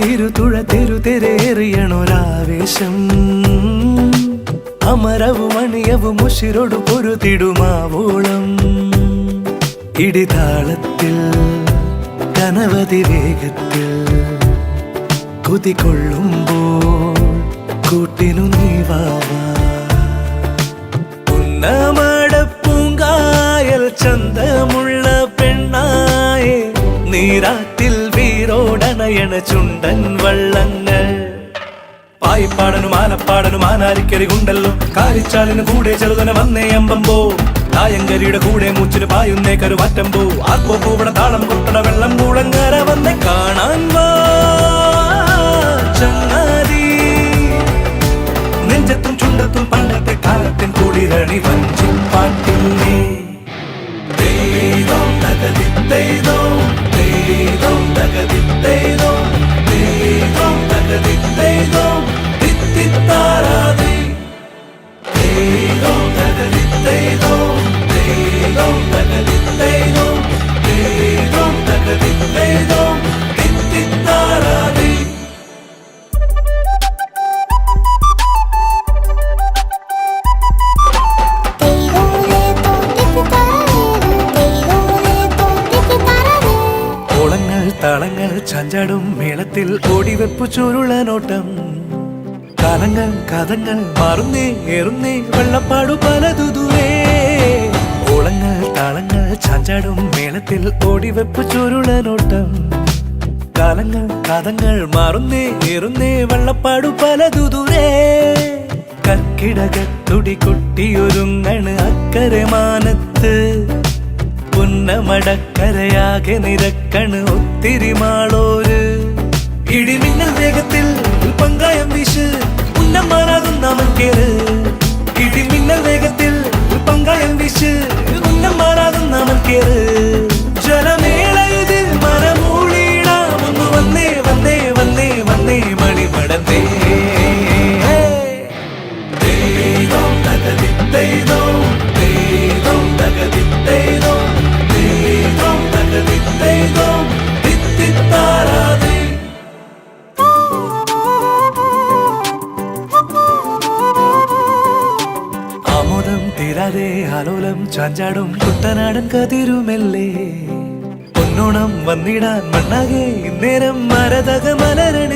ഇരുതുഴ തെരുതെരേറിയണൊരാവേശം അമരവും അണിയവും ഉശിരോടു പൊരുതിടുമാവോളം ഇടിതാളത്തിൽ കനവധി വേഗത്തിൽ കുതികൊള്ളുമ്പോൾ കൂട്ടിനു നീവാവാ ഉന്നമടപ്പൂങ്കായൽ ചന്തമുള്ള പെണ്ണായെ നീരാറ്റിൽ വീരോടണയണ ചുണ്ടൻ വള്ളങ്ങൾ പായിപ്പാടനും ആനപ്പാടനും ആനാരിക്കരികുണ്ടല്ലോ കാരിച്ചാലിന് കൂടെ ചെറുതന വന്നേ അമ്പമ്പോ തായങ്കരിയുടെ കൂടെ മൂച്ചിന് പായുന്നേ കരുവാറ്റമ്പോ ആർപ്പോ പൂവട താളം കൊട്ടട വെള്ളം കൂടങ്ങര വന്നേ കാണാൻ വാ ചങ്ങാതി നെഞ്ചത്തും ചുണ്ടത്തും പണ്ടത്തെ കാലത്തിൻ കുളിരണി വഞ്ചിപ്പാട്ടില്ലേ താളങ്ങൾ ചാഞ്ചാടും മേളത്തിൽ ഓടിവെപ്പു ചുരുളനോട്ടം കാലങ്ങൾ കഥങ്ങൾ മാറുന്നേ ഏറുന്നേ വെള്ളപ്പാടു പലതുതുവേ ഓളങ്ങൾ താളങ്ങൾ ചാഞ്ചാടും മേളത്തിൽ ഓടിവെപ്പു ചുരുളനോട്ടം കാലങ്ങൾ കഥങ്ങൾ മാറുന്നേ ഏറുന്നേ വെള്ളപ്പാടു പലതുതുവേ കർക്കിടകത്തുടി കൊട്ടിയൊരുങ്ങണ് അക്കരെ മാനത്ത് പുന്നമടക്കരയാകെ നിരക്കണ് ഒത്തിരി മാളോര് ഇടിമിന്നൽ വേഗത്തിൽ പങ്കായം വീശ് ഉന്നമാനാകും നാമൻ കേറ് ഇടിമിന്നൽ വേഗത്തിൽ പങ്കായം വീശ് ഉന്നമാനാകും നാമൻ കേറ് ജലമേളയിൽ മരമൂളിടാമൊന്നു വന്നേ വന്നേ വന്നേ വന്നേ മണിമടന്നേ ആലോലം ചാഞ്ചാടും കുട്ടനാടൻ കതിരുമെല്ലേ പൊന്നോണം വന്നിടാൻ മണ്ണാകെ ഇന്നേരം മരതക മലരണി